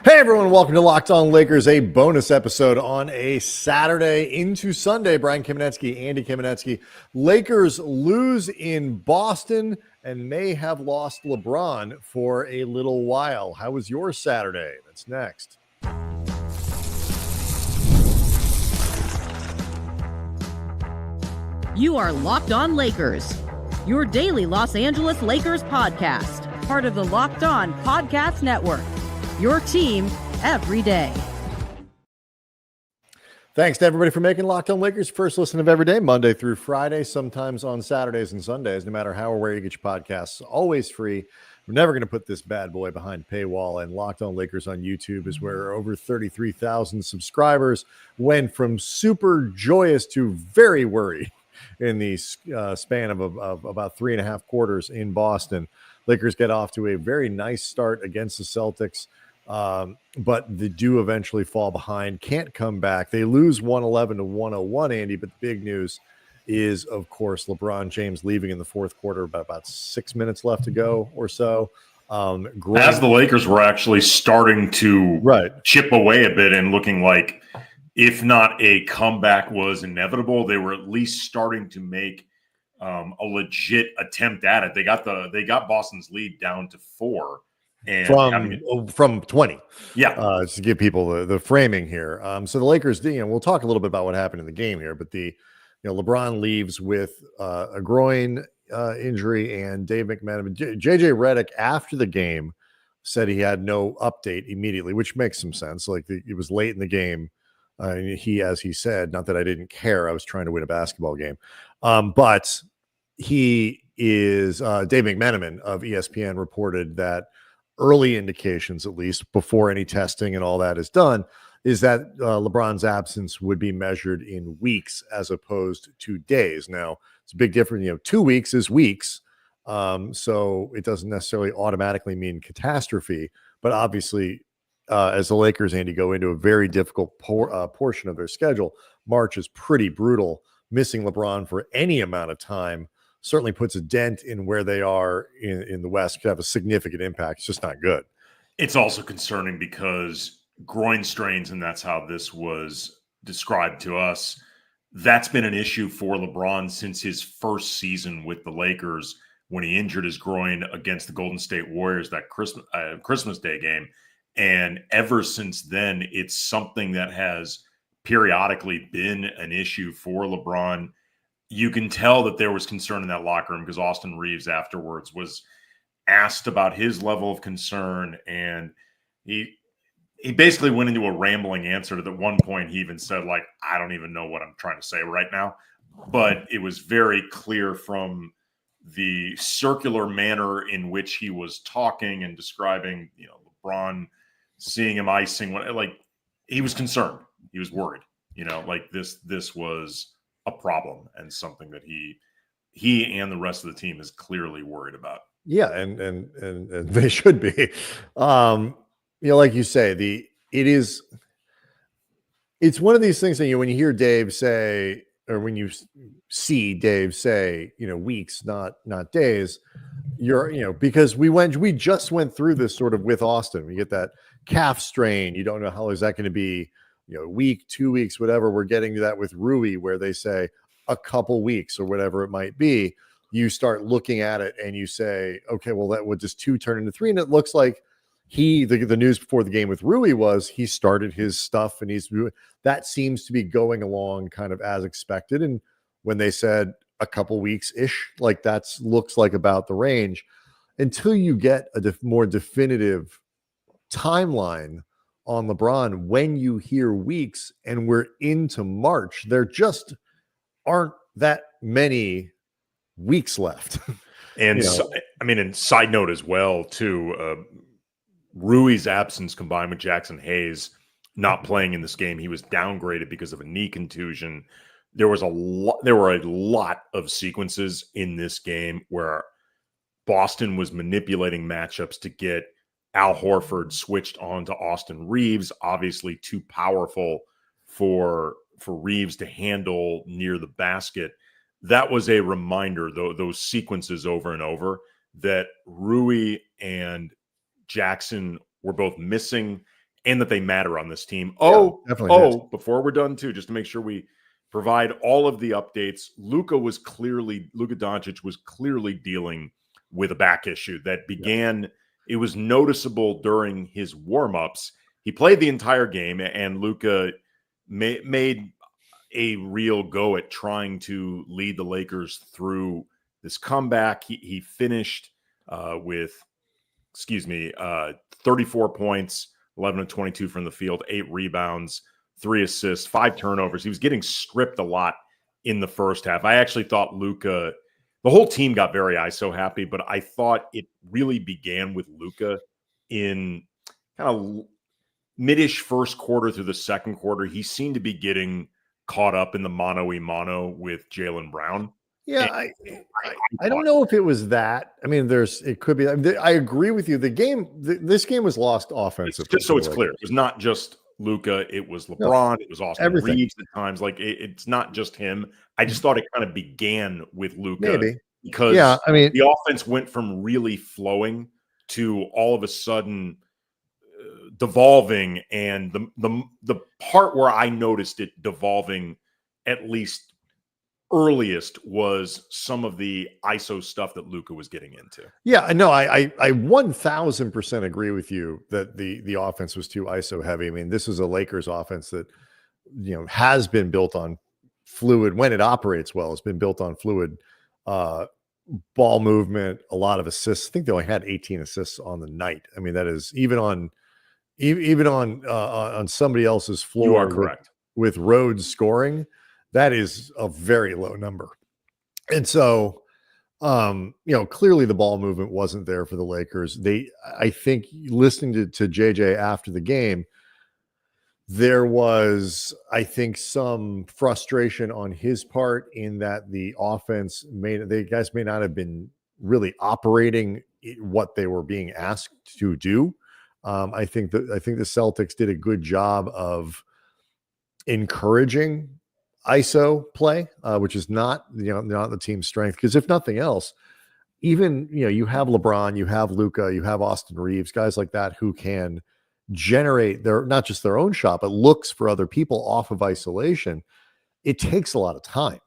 Hey everyone, welcome to Locked On Lakers, a bonus episode on a Saturday into Sunday. Brian Kamenetsky, Andy Kamenetsky. Lakers lose in Boston and may have lost LeBron for a little while. How was your Saturday? That's next. You are Locked On Lakers, your daily Los Angeles Lakers podcast, part of the Locked On Podcast Network. Your team every day. Thanks to everybody for making Locked On Lakers first listen of every day, Monday through Friday, sometimes on Saturdays and Sundays, no matter how or where you get your podcasts, always free. We're never going to put this bad boy behind paywall, and Locked On Lakers on YouTube is where over 33,000 subscribers went from super joyous to very worried in the span of about 3.5 quarters in Boston. Lakers get off to a very nice start against the Celtics. But they do eventually fall behind, can't come back. They lose 111 to 101, Andy, but the big news is, of course, LeBron James leaving in the fourth quarter, about 6 minutes left to go or so. As the Lakers were actually starting to chip away a bit and looking like, if not a comeback was inevitable, they were at least starting to make a legit attempt at it. They got Boston's lead down to 4. And from 20. Yeah. To give people the framing here. So the Lakers, we'll talk a little bit about what happened in the game here, but LeBron leaves with a groin injury, and Dave McMenamin, JJ Redick after the game said he had no update immediately, which makes some sense. Like it was late in the game. As he said, not that I didn't care, I was trying to win a basketball game. But he is Dave McMenamin of ESPN reported that early indications, at least before any testing and all that is done, is that LeBron's absence would be measured in weeks as opposed to days. Now, it's a big difference. 2 weeks is weeks. So it doesn't necessarily automatically mean catastrophe. But obviously, as the Lakers, Andy, go into a very difficult portion of their schedule, March is pretty brutal. Missing LeBron for any amount of time certainly puts a dent in where they are in the West. Could have a significant impact. It's just not good. It's also concerning because groin strains, and that's how this was described to us, that's been an issue for LeBron since his first season with the Lakers when he injured his groin against the Golden State Warriors that Christmas Day game. And ever since then, it's something that has periodically been an issue for LeBron. You can tell that there was concern in that locker room because Austin Reeves afterwards was asked about his level of concern, and he basically went into a rambling answer to that. One point he even said, like, I don't even know what I'm trying to say right now. But it was very clear from the circular manner in which he was talking and describing, LeBron seeing him icing, like he was concerned. He was worried, like this was a problem and something that he and the rest of the team is clearly worried about. Yeah, and they should be. Like you say, it's one of these things that when you hear Dave say, or when you see Dave say, weeks, not days, because we just went through this sort of with Austin. We get that calf strain. You don't know how long is that going to be. A week, 2 weeks, whatever. We're getting to that with Rui, where they say a couple weeks or whatever it might be. You start looking at it and you say, okay, well, that would just 2 turn into 3. And it looks like the news before the game with Rui was he started his stuff, and that seems to be going along kind of as expected. And when they said a couple weeks ish, like looks like about the range, until you get a more definitive timeline on LeBron. When you hear weeks and we're into March, there just aren't that many weeks left. And and side note as well too, Rui's absence combined with Jaxson Hayes not playing in this game, he was downgraded because of a knee contusion. There were a lot of sequences in this game where Boston was manipulating matchups to get Al Horford switched on to Austin Reeves, obviously too powerful for Reeves to handle near the basket. That was a reminder, though, those sequences over and over, that Rui and Jaxson were both missing, and that they matter on this team. Definitely. Before we're done too, just to make sure we provide all of the updates, Luka Doncic was clearly dealing with a back issue that began, it was noticeable during his warm-ups. He played the entire game, and Luka made a real go at trying to lead the Lakers through this comeback. He finished with 34 points, 11 of 22 from the field, 8 rebounds, 3 assists, 5 turnovers. He was getting stripped a lot in the first half. I actually thought Luka, the whole team got very ISO happy, but I thought it really began with Luka in kind of mid-ish first quarter through the second quarter. He seemed to be getting caught up in the mano-a-mano with Jaylen Brown. Yeah, I don't know if it was that. I mean, it could be. I agree with you. This game was lost offensively. Just so it's clear, it was not just Luka. It was LeBron. It was Austin Reeves at times. Like it's not just him. I just thought it kind of began with Luka, because the offense went from really flowing to all of a sudden devolving, and the part where I noticed it devolving at least earliest was some of the ISO stuff that Luka was getting into. Yeah, no, I 1000% agree with you that the offense was too ISO heavy. I mean, this is a Lakers offense that has been built on fluid. When it operates well, it's been built on fluid ball movement, a lot of assists. I think they only had 18 assists on the night. I mean, that is even on somebody else's floor. You are correct. With Rhodes scoring, that is a very low number. And so, clearly the ball movement wasn't there for the Lakers. I think listening to JJ after the game, there was, I think, some frustration on his part in that the offense the guys may not have been really operating what they were being asked to do. I think the Celtics did a good job of encouraging ISO play, which is not the team's strength. Because if nothing else, even you have LeBron, you have Luka, you have Austin Reeves, guys like that who can generate not just their own shot, but looks for other people off of isolation. It takes a lot of time,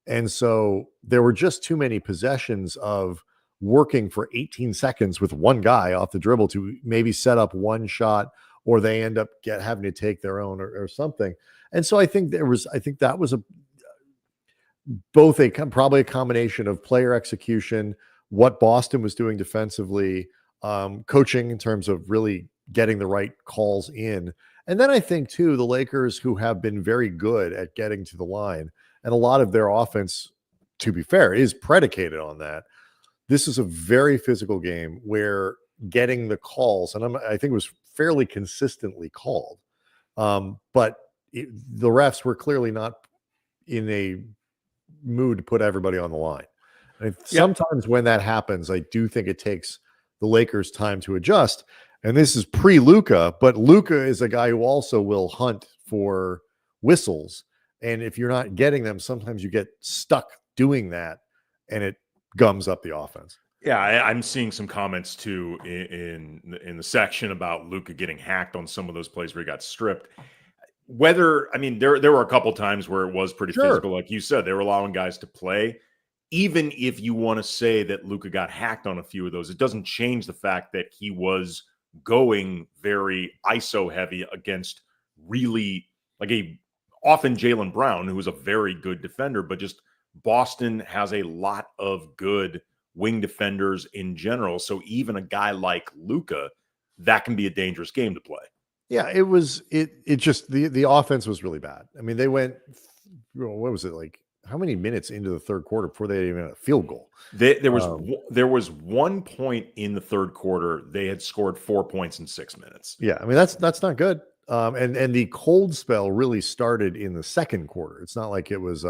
and so there were just too many possessions of working for 18 seconds with one guy off the dribble to maybe set up one shot, or they end up having to take their own or something. And so I think that was probably a combination of player execution, what Boston was doing defensively, coaching in terms of really getting the right calls in. And then I think too, the Lakers, who have been very good at getting to the line, and a lot of their offense, to be fair, is predicated on that. This is a very physical game where getting the calls, and I think it was fairly consistently called, but the refs were clearly not in a mood to put everybody on the line. And sometimes when that happens, I do think it takes the Lakers time to adjust. And this is pre-Luka, but Luka is a guy who also will hunt for whistles. And if you're not getting them, sometimes you get stuck doing that, and it gums up the offense. Yeah, I'm seeing some comments too in the section about Luka getting hacked on some of those plays where he got stripped. There were a couple times where it was pretty physical, like you said. They were allowing guys to play. Even if you want to say that Luka got hacked on a few of those, it doesn't change the fact that he was going very ISO heavy against really often Jaylen Brown, who was a very good defender, but just Boston has a lot of good wing defenders in general. So even a guy like Luka, that can be a dangerous game to play. Yeah, it just the offense was really bad. I mean, they went, what was it, like how many minutes into the third quarter before they even had a field goal? There was 1 point in the third quarter. They had scored 4 points in 6 minutes. Yeah, I mean that's not good. And the cold spell really started in the second quarter. It's not like it was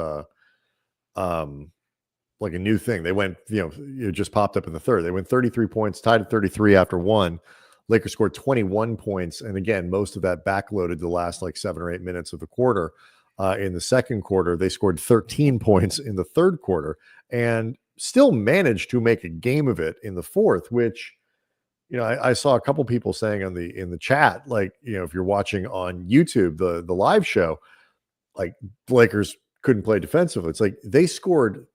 like a new thing. They went, it just popped up in the third. They went 33 points, tied at 33 after one. Lakers scored 21 points. And again, most of that backloaded the last 7 or 8 minutes of the quarter. In the second quarter, they scored 13 points in the third quarter and still managed to make a game of it in the fourth, which I saw a couple people saying in the chat, like, if you're watching on YouTube, the live show, like, the Lakers couldn't play defensively. It's like they scored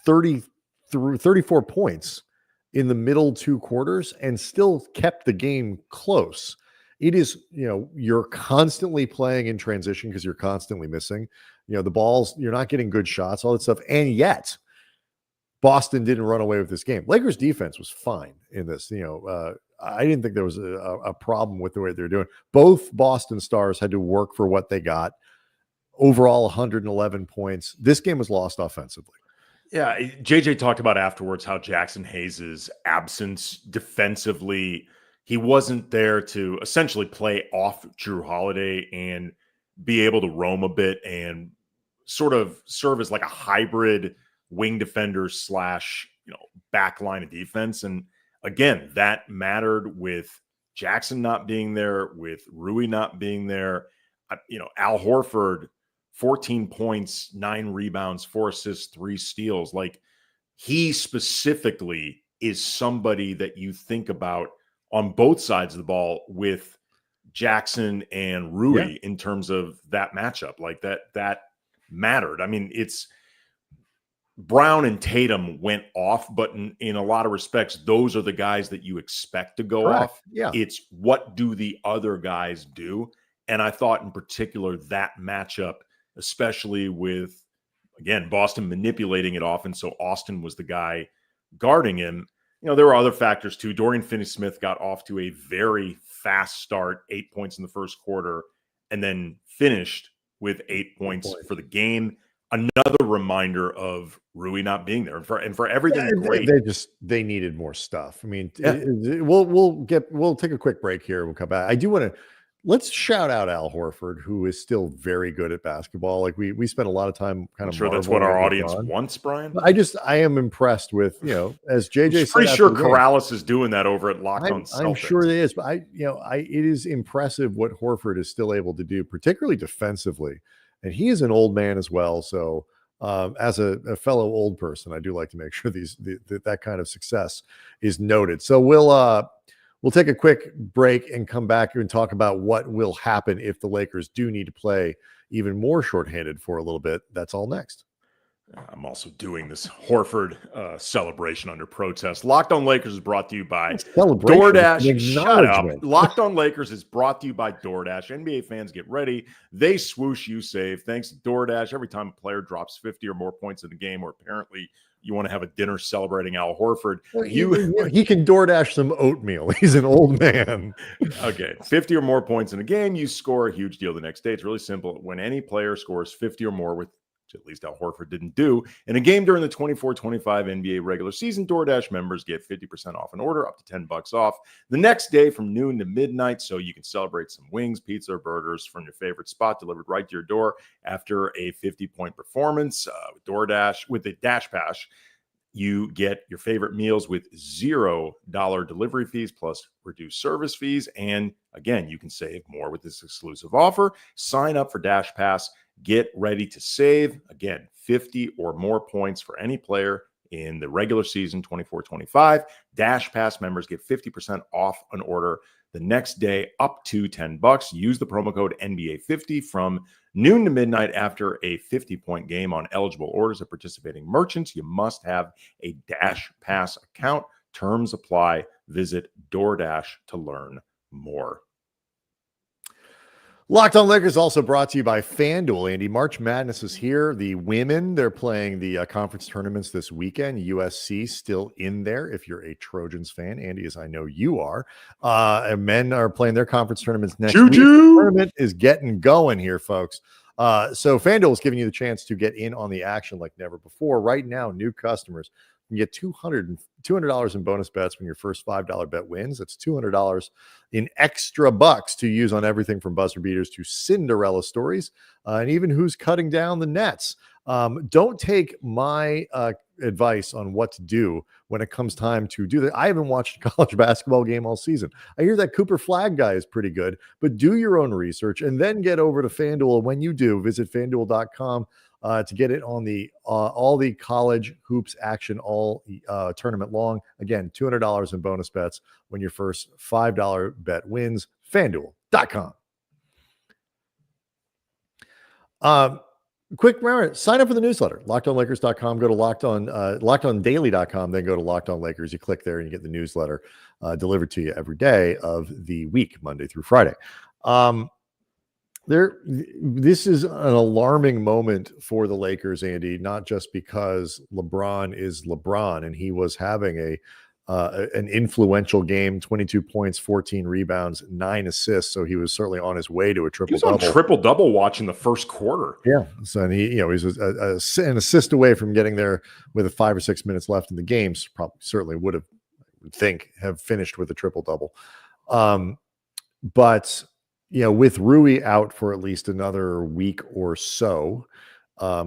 34 points in the middle two quarters and still kept the game close. It is, you're constantly playing in transition because you're constantly missing, the balls, you're not getting good shots, all that stuff. And yet Boston didn't run away with this game. Lakers defense was fine in this. I didn't think there was a problem with the way they're doing. Both Boston Stars had to work for what they got. Overall, 111 points. This game was lost offensively. Yeah, JJ talked about afterwards how Jaxson Hayes' absence defensively, he wasn't there to essentially play off Jrue Holiday and be able to roam a bit and sort of serve as like a hybrid wing defender / back line of defense. And again, that mattered with Jackson not being there, with Rui not being there. Al Horford, 14 points, 9 rebounds, 4 assists, 3 steals. Like, he specifically is somebody that you think about on both sides of the ball with Jackson and Rui in terms of that matchup. Like, that mattered. I mean, it's Brown and Tatum went off, but in a lot of respects, those are the guys that you expect to go off. Yeah. It's what do the other guys do? And I thought in particular that matchup, especially with, again, Boston manipulating it often. So Austin was the guy guarding him. There were other factors too. Dorian Finney-Smith got off to a very fast start, 8 points in the first quarter, and then finished with 8 points for the game. Another reminder of Rui not being there, and for everything great. They needed more stuff. I mean, we'll take a quick break here. We'll come back. I do want to let's shout out Al Horford, who is still very good at basketball. Like we spent a lot of time I'm sure that's what our audience wants, Brian. I am impressed with, as JJ said. Pretty sure Corrales is doing that over at Locked On Celtics. I'm sure it is, but it is impressive what Horford is still able to do, particularly defensively. And he is an old man as well. So as a fellow old person, I do like to make sure that kind of success is noted. So we'll take a quick break and come back and talk about what will happen if the Lakers do need to play even more shorthanded for a little bit. That's all next. I'm also doing this Horford celebration under protest. Locked On Lakers is brought to you by DoorDash. Shut up. Locked On Lakers is brought to you by DoorDash. NBA fans, get ready. They swoosh, you save. Thanks to DoorDash, every time a player drops 50 or more points in the game, or apparently you want to have a dinner celebrating Al Horford, he can DoorDash some oatmeal. He's an old man. Okay, 50 or more points in a game, you score a huge deal the next day. It's really simple. When any player scores 50 or more, which at least Al Horford didn't do, in a game during the 24-25 NBA regular season, DoorDash members get 50% off an order, up to $10 off the next day from noon to midnight, so you can celebrate some wings, pizza, or burgers from your favorite spot delivered right to your door after a 50-point performance. With DoorDash, with the Dash Pass, you get your favorite meals with $0 delivery fees plus reduced service fees. And again, you can save more with this exclusive offer. Sign up for Dash Pass. Get ready to save. Again, 50 or more points for any player in the regular season 24-25. Dash Pass members get 50% off an order the next day, up to $10. Use the promo code NBA50 from noon to midnight after a 50-point game on eligible orders at participating merchants. You must have a Dash Pass account. Terms apply. Visit DoorDash to learn more. Locked On Lakers also brought to you by FanDuel. Andy, March Madness is here. The women, they're playing the conference tournaments this weekend. USC still in there if you're a Trojans fan, Andy, as I know you are. And men are playing their conference tournaments next week. The tournament is getting going here, folks. So FanDuel is giving you the chance to get in on the action like never before. Right now, new customers can get $200 in bonus bets when your first $5 bet wins. That's $200 in extra bucks to use on everything from buzzer beaters to Cinderella stories, and even who's cutting down the nets. Don't take my advice on what to do when it comes time to do that. I haven't watched a college basketball game all season. I hear that Cooper Flagg guy is pretty good, but do your own research and then get over to FanDuel. When you do, visit FanDuel.com. to get it on the all the college hoops action all tournament long. Again, $200 in bonus bets when your first $5 bet wins. FanDuel.com. Quick reminder, sign up for the newsletter, LockedOnLakers.com. Go to LockedOnDaily.com, then go to Locked On Lakers. You click there and you get the newsletter delivered to you every day of the week, Monday through Friday. This is an alarming moment for the Lakers, Andy, not just because LeBron is LeBron and he was having an influential game, 22 points, 14 rebounds, 9 assists. So he was certainly on his way to a triple-double. He was on triple-double watch in the first quarter. Yeah. So, and he was an assist away from getting there with 5 or 6 minutes left in the game. So probably certainly would have finished with a triple-double. But, with Rui out for at least another week or so,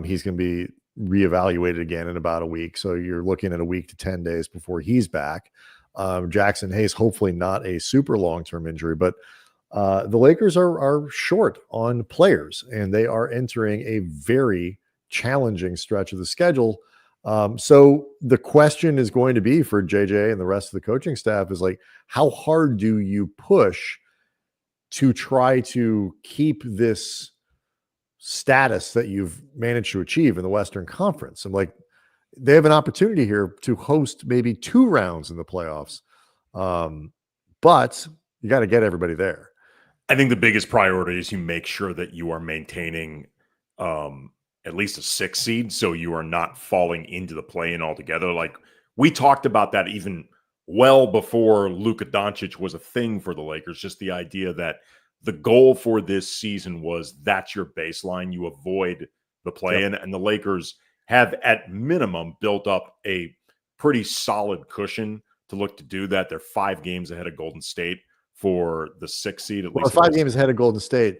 he's going to be reevaluated again in about a week. So you're looking at a week to 10 days before he's back. Jaxson Hayes, hopefully not a super long-term injury, but the Lakers are short on players and they are entering a very challenging stretch of the schedule. So the question is going to be for JJ and the rest of the coaching staff is like, how hard do you push to try to keep this status that you've managed to achieve in the Western Conference? I'm like, they have an opportunity here to host maybe 2 rounds in the playoffs. But you got to get everybody there. I think the biggest priority is you make sure that you are maintaining at least a 6 seed, so you are not falling into the play-in altogether. Like we talked about that even well before Luka Doncic was a thing for the Lakers, just the idea that the goal for this season was that's your baseline. You avoid the play-in, and the Lakers have at minimum built up a pretty solid cushion to look to do that. They're 5 games ahead of Golden State for the 6th seed. At least 5 games ahead of Golden State.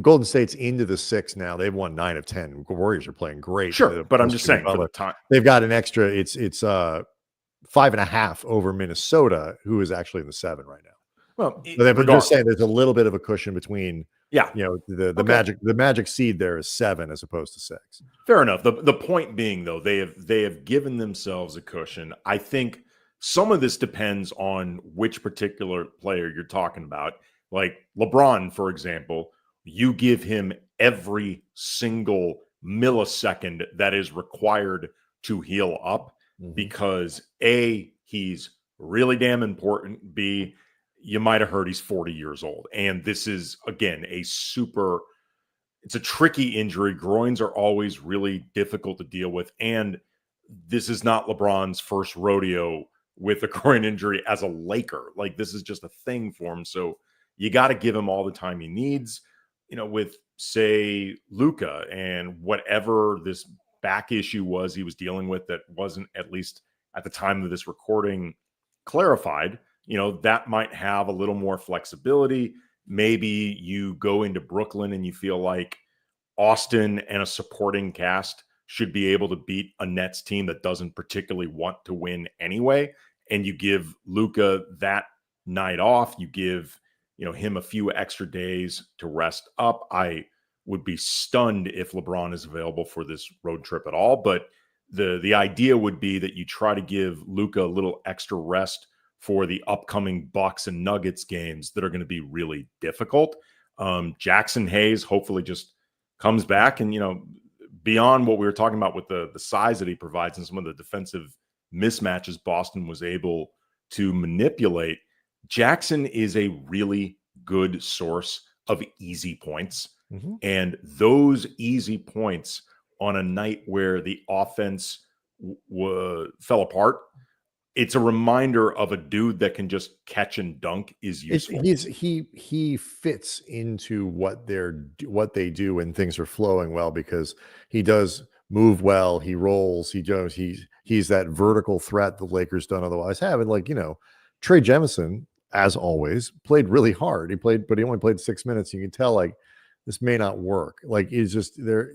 Golden State's into the 6 now. They've won 9 of 10. The Warriors are playing great. Sure, but I'm just saying for the time they've got an extra. It's 5.5 over Minnesota, who is actually in the 7 right now. Well, I'm just saying there's a little bit of a cushion between. Yeah, the magic seed there is 7 as opposed to 6. Fair enough. The point being, though, they have given themselves a cushion. I think some of this depends on which particular player you're talking about. Like LeBron, for example, you give him every single millisecond that is required to heal up because A, he's really damn important. B, you might have heard he's 40 years old. And this is, again, it's a tricky injury. Groins are always really difficult to deal with. And this is not LeBron's first rodeo with a groin injury as a Laker. Like, this is just a thing for him. So you got to give him all the time he needs. With, say, Luka and whatever this back issue was he was dealing with that wasn't, at least at the time of this recording, clarified. That might have a little more flexibility. Maybe you go into Brooklyn and you feel like Austin and a supporting cast should be able to beat a Nets team that doesn't particularly want to win anyway. And you give Luka that night off. You give, him a few extra days to rest up. I would be stunned if LeBron is available for this road trip at all. But the idea would be that you try to give Luka a little extra rest for the upcoming Bucks and Nuggets games that are going to be really difficult. Jaxson Hayes hopefully just comes back and, beyond what we were talking about with the size that he provides and some of the defensive mismatches Boston was able to manipulate, Jaxson is a really good source of easy points. And those easy points on a night where the offense fell apart, it's a reminder of a dude that can just catch and dunk is useful. He fits into what they do when things are flowing well, because he does move well. He rolls. He's that vertical threat the Lakers don't otherwise have. And Trey Jemison, as always, played really hard. But he only played 6 minutes. You can tell this may not work. He's just there.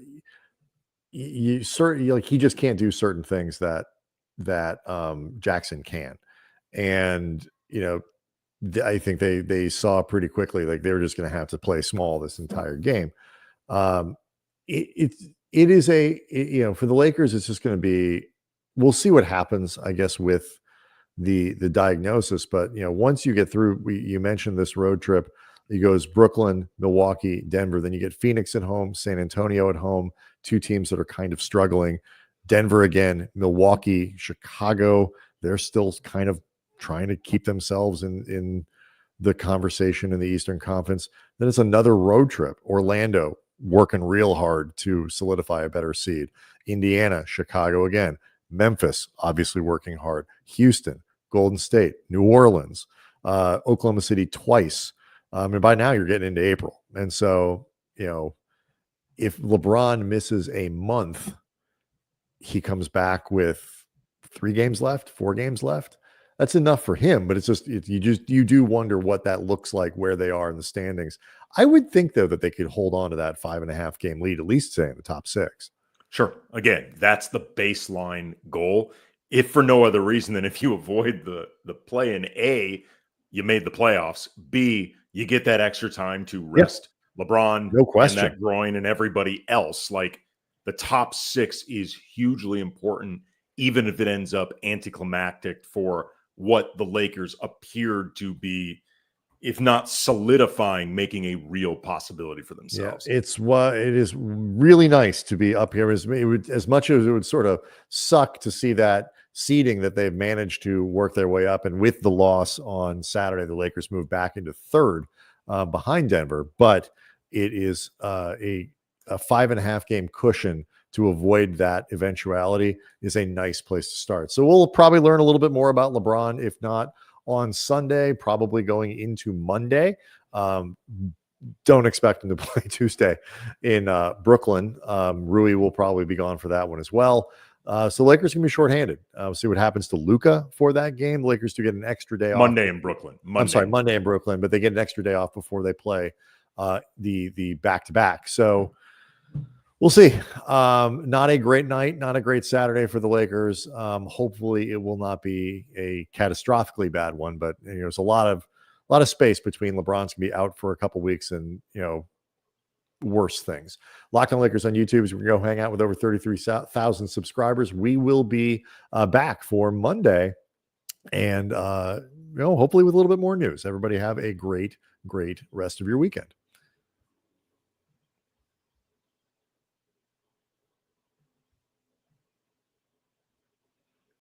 He just can't do certain things that Jaxson can. And, I think they saw pretty quickly, they were just going to have to play small this entire game. it is for the Lakers, it's just going to be, we'll see what happens, I guess, with the diagnosis. But, once you get through, you mentioned this road trip, it goes Brooklyn, Milwaukee, Denver, then you get Phoenix at home, San Antonio at home, two teams that are kind of struggling, Denver again, Milwaukee, Chicago, they're still kind of trying to keep themselves in the conversation in the Eastern Conference. Then it's another road trip, Orlando, working real hard to solidify a better seed. Indiana, Chicago again. Memphis, obviously working hard. Houston, Golden State, New Orleans, Oklahoma City twice. And by now you're getting into April. And so, if LeBron misses a month, he comes back with 3 games left, 4 games left. That's enough for him, but it's just, you do wonder what that looks like, where they are in the standings. I would think, though, that they could hold on to that 5.5 game lead, at least say in the top 6. Sure. Again, that's the baseline goal. If for no other reason than if you avoid the play in A, you made the playoffs. B, you get that extra time to rest LeBron, no question, and that groin and everybody else. Like, the top 6 is hugely important, even if it ends up anticlimactic for what the Lakers appeared to be, if not solidifying, making a real possibility for themselves. Yeah, it is really nice to be up here. As much as it would sort of suck to see that seeding that they've managed to work their way up, and with the loss on Saturday, the Lakers move back into 3rd behind Denver. But it is a 5.5 game cushion to avoid that eventuality is a nice place to start. So we'll probably learn a little bit more about LeBron, if not on Sunday, probably going into Monday. Don't expect him to play Tuesday in Brooklyn. Rui will probably be gone for that one as well. So Lakers can be shorthanded. We'll see what happens to Luka for that game. The Lakers do get an extra day off. Monday in Brooklyn. Monday in Brooklyn, but they get an extra day off before they play the back-to-back. So we'll see. Not a great night, not a great Saturday for the Lakers. Hopefully it will not be a catastrophically bad one, but there's a lot of space between LeBron's gonna be out for a couple weeks and worse things. Locked On Lakers on YouTube is we're gonna go hang out with over 33,000 subscribers. We will be back for Monday, and hopefully with a little bit more news. Everybody have a great rest of your weekend.